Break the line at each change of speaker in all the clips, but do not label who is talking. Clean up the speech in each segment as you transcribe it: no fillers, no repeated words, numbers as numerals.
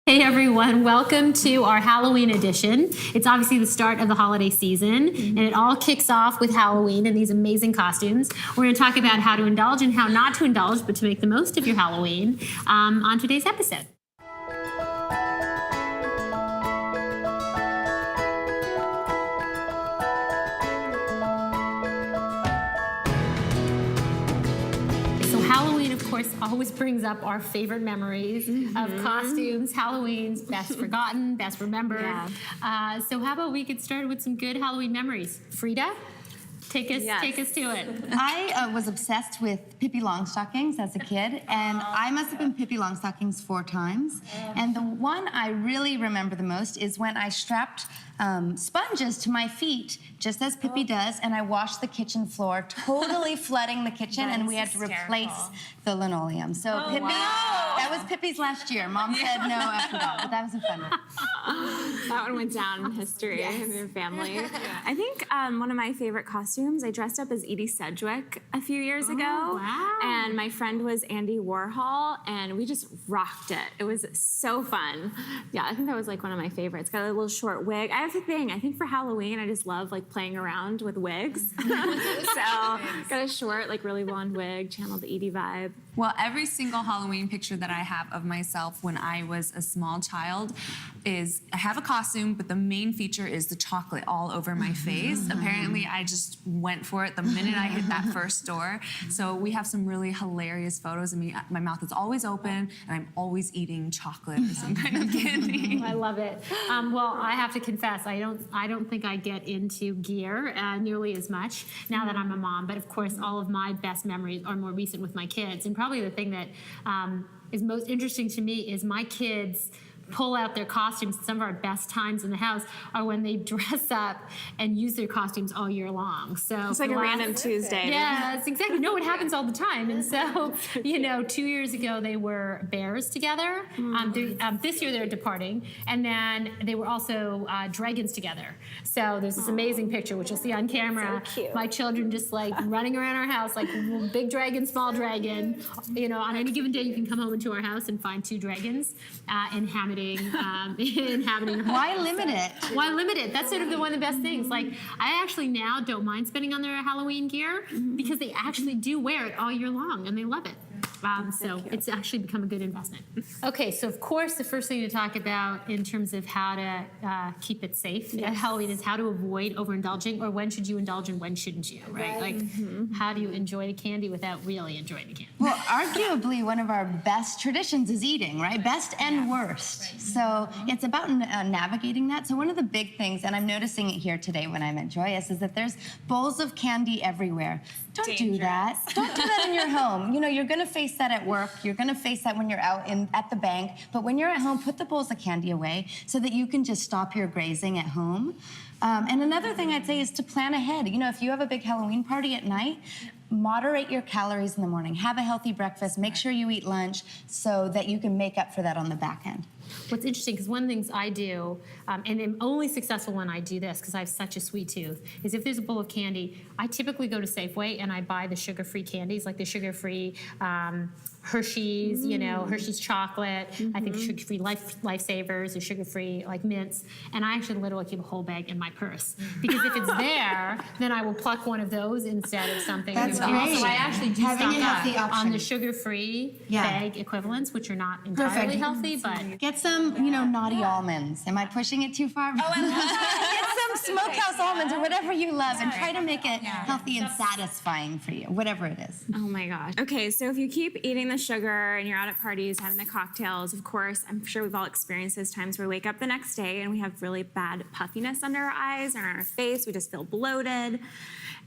Hey everyone, welcome to our Halloween edition. It's obviously the start of the holiday season, and it all kicks off with Halloween and these amazing costumes. We're going to talk about how to indulge and how not to indulge, but to make the most of your Halloween on today's episode. Halloween, of course, always brings up our favorite memories of costumes. Halloween's best forgotten, best remembered. Yeah. So how about we get started with some good Halloween memories? Frida, take us to it.
I was obsessed with Pippi Longstockings as a kid, and I must have been Pippi Longstockings 4 times. And the one I really remember the most is when I strapped sponges to my feet, just as Pippi does, and I washed the kitchen floor, totally flooding the kitchen, and we had to replace the linoleum. So Pippi, that was Pippi's last year. Mom said no after that, but that was a fun one.
That one went down in history of your family. I think one of my favorite costumes, I dressed up as Edie Sedgwick a few years ago, and my friend was Andy Warhol, and we just rocked it. It was so fun. Yeah, I think that was like one of my favorites. Got a little short wig. I have a thing. I think for Halloween, I just love like playing around with wigs. So got a short, like really blonde wig, channeled the Edie vibe.
Well, every single Halloween picture that I have of myself when I was a small child is I have a costume, but the main feature is the chocolate all over my face. Apparently, I just went for it the minute I hit that first door. So we have some really hilarious photos of me. My mouth is always open, and I'm always eating chocolate or some kind of candy.
I love it. Well, I have to confess, I don't think I get into gear nearly as much now that I'm a mom. But of course, all of my best memories are more recent with my kids, and probably the thing that is most interesting to me is my kids pull out their costumes. Some of our best times in the house are when they dress up and use their costumes all year long. So
it's like a random Tuesday.
Yeah, it's exactly. No, it happens all the time. And so, 2 years ago they were bears together. This year they're departing, and then they were also dragons together. So there's this amazing picture which you'll see on camera.
So cute.
My children just like running around our house like big dragon, small dragon. On any given day you can come home into our house and find 2 dragons inhabiting inhabiting.
Why limit it?
Why limit it? That's sort of one of the best things. Like, I actually now don't mind spending on their Halloween gear because they actually do wear it all year long and they love it. So it's actually become a good investment. Okay, so of course the first thing to talk about in terms of how to keep it safe at Halloween is how to avoid overindulging, or when should you indulge and when shouldn't you, right? Like, how do you enjoy the candy without really enjoying the candy?
Well, arguably one of our best traditions is eating, right? Best and worst. Right. So it's about navigating that. So one of the big things, and I'm noticing it here today when I'm at Joyus, is that there's bowls of candy everywhere. Don't do that. Don't do that in your home. You're going to face that at work. You're going to face that when you're out at the bank. But when you're at home, put the bowls of candy away so that you can just stop your grazing at home. And another thing I'd say is to plan ahead. If you have a big Halloween party at night, moderate your calories in the morning. Have a healthy breakfast. Make sure you eat lunch so that you can make up for that on the back end.
What's interesting, because one of the things I do, and I'm only successful when I do this because I have such a sweet tooth, is if there's a bowl of candy, I typically go to Safeway and I buy the sugar-free candies, like the sugar-free Hershey's, Hershey's chocolate. I think the sugar-free Lifesavers, the sugar-free like mints, and I actually literally keep a whole bag in my purse because if it's there, then I will pluck one of those instead of something.
That's great.
So I actually do
Having
stock
a healthy
up
option
on the sugar-free bag equivalents, which are not entirely
Perfect.
healthy, but
get some, naughty almonds. Am I pushing it too far? Oh, I love that. Get some smokehouse almonds or whatever you love, and try to make it healthy and satisfying for you, whatever it is.
Oh my gosh. Okay, so if you keep eating the sugar and you're out at parties having the cocktails, of course, I'm sure we've all experienced those times where we wake up the next day and we have really bad puffiness under our eyes or on our face. We just feel bloated.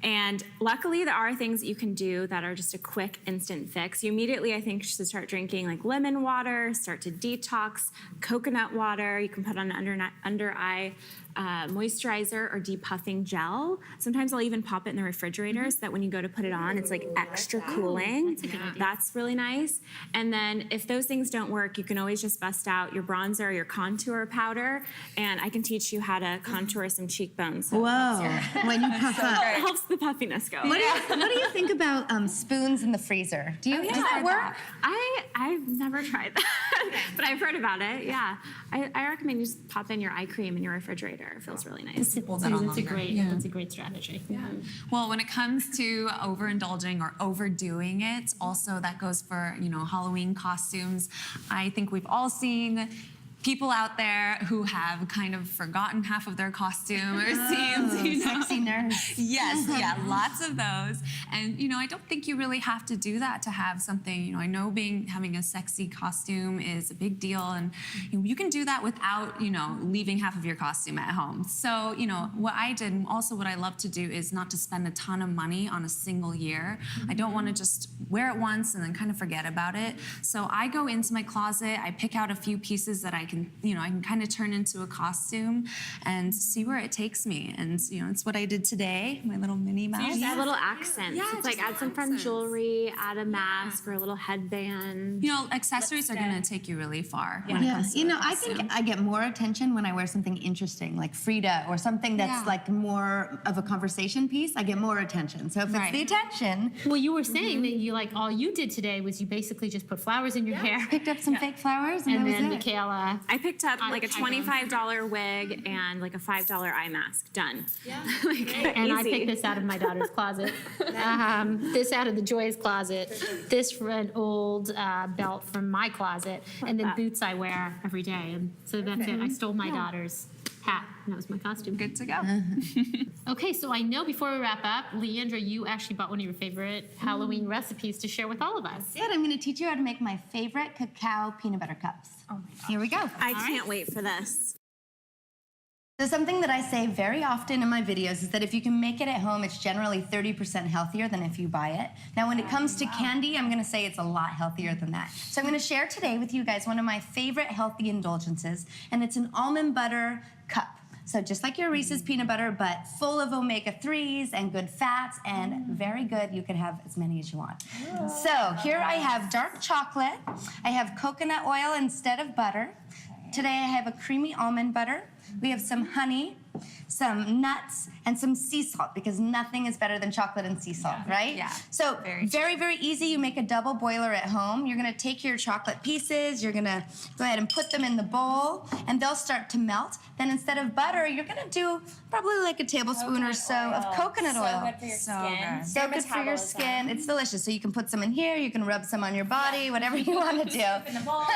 And luckily, there are things that you can do that are just a quick, instant fix. You immediately, I think, should start drinking like lemon water, start to detox, coconut water. You can put on under eye moisturizer or depuffing gel. Sometimes I'll even pop it in the refrigerator so that when you go to put it on, it's like extra cooling. That's really nice. And then if those things don't work, you can always just bust out your bronzer or your contour powder, and I can teach you how to contour some cheekbones. So
Whoa, when you puff up.
it helps the puffiness go.
What do you think about spoons in the freezer? Does that work?
I've never tried that, but I've heard about it. Yeah, I recommend you just pop in your eye cream in your refrigerator. It feels really nice.
That's a great strategy.
Well, when it comes to overindulging or overdoing it, also that goes for, Halloween costumes. I think we've all seen people out there who have kind of forgotten half of their costume or scenes.
Sexy nurse.
Yes, yeah, lots of those. And I don't think you really have to do that to have something. I know having a sexy costume is a big deal, and you can do that without leaving half of your costume at home. So what I did, and also what I love to do, is not to spend a ton of money on a single year. I don't want to just wear it once and then kind of forget about it. So I go into my closet, I pick out a few pieces that I can kind of turn into a costume and see where it takes me. And it's what I did today, my little Minnie Mouse.
So you just add little accents.
Yeah,
it's like
just
add some fun
accents.
jewelry, add a mask or a little headband.
Accessories are going to take you really far. when it
Yeah,
comes to a
I
costume.
think I get more attention when I wear something interesting, like Frida, or something that's like more of a conversation piece. I get more attention. So if it's the attention,
Well, you were saying that you all you did today was you basically just put flowers in your hair.
picked up some fake flowers, and,
And
that
then
was it.
Michaela.
I picked up like a $25 wig and like a $5 eye mask. Done. Yeah.
And I picked this out of my daughter's closet. This out of the Joyus closet. This from an old belt from my closet. And then boots I wear every day. And so that's it. I stole my daughter's hat. And that was my costume.
Good to go.
Okay, so I know before we wrap up, Leandra, you actually bought one of your favorite Halloween recipes to share with all of us.
Good. I'm going to teach you how to make my favorite cacao peanut butter cups. Oh my gosh. Here we go.
I can't wait for this.
So something that I say very often in my videos is that if you can make it at home, it's generally 30% healthier than if you buy it. Now, when it comes to candy, I'm going to say it's a lot healthier than that. So I'm going to share today with you guys one of my favorite healthy indulgences, and it's an almond butter cup. So just like your Reese's peanut butter, but full of omega-3s and good fats, and very good. You can have as many as you want. So here I have dark chocolate. I have coconut oil instead of butter. Today I have a creamy almond butter. We have some honey, some nuts, and some sea salt, because nothing is better than chocolate and sea salt, right?
Yeah.
So very, very easy. You make a double boiler at home. You're gonna take your chocolate pieces, you're gonna go ahead and put them in the bowl, and they'll start to melt. Then instead of butter, you're gonna do probably like a tablespoon or so of coconut oil.
Good for your skin.
So good for your skin. It's delicious. So you can put some in here, you can rub some on your body, whatever you want to do.
In the balls,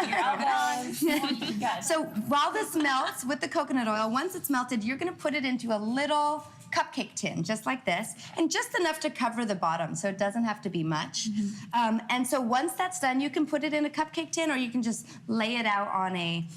your elbows. Good.
So while this melts with the coconut oil, once it's melted, you're gonna put it into a little cupcake tin, just like this, and just enough to cover the bottom, so it doesn't have to be much. And so once that's done, you can put it in a cupcake tin, or you can just lay it out on a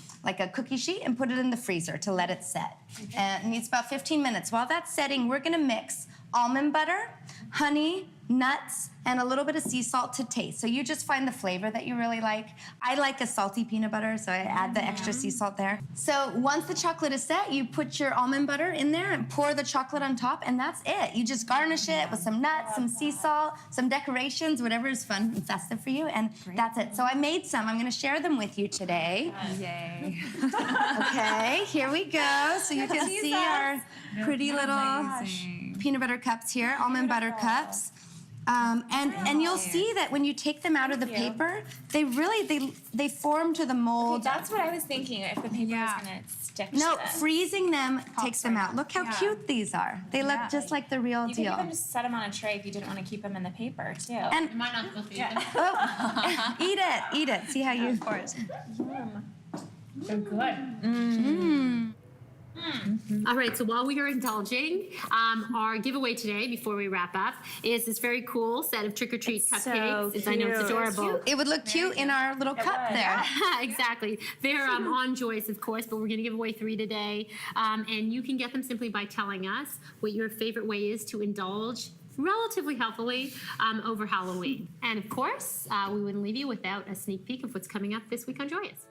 cookie sheet and put it in the freezer to let it set. And it needs about 15 minutes. While that's setting, we're gonna mix almond butter, honey, nuts, and a little bit of sea salt to taste. So you just find the flavor that you really like. I like a salty peanut butter, so I add the extra sea salt there. So once the chocolate is set, you put your almond butter in there and pour the chocolate on top, and that's it. You just garnish it with some nuts, some sea salt, some decorations, whatever is fun and festive for you, and that's it. So I made some. I'm gonna share them with you today.
Yay.
Okay, here we go. So you can see our pretty little
Amazing.
peanut butter cups here, almond butter cups. And you'll see that when you take them out of the paper, they really, they form to the mold.
That's what I was thinking. If the paper was gonna stick.
No,
to this.
freezing them takes them out. Look how cute these are. They look just like the real
You could
deal.
even just set them on a tray if you didn't want to keep them in the paper too.
And
Might not supposed to eat them.
oh, eat it. See how you. Of course.
They're good. All right, so while we are indulging, our giveaway today, before we wrap up, is this very cool set of trick-or-treat cupcakes.
so
I know it's
cute.
adorable.
It would look cute in our little cup there.
Exactly. They're on Joyus, of course, but we're going to give away 3 today. And you can get them simply by telling us what your favorite way is to indulge relatively healthily over Halloween. And of course, we wouldn't leave you without a sneak peek of what's coming up this week on Joyus.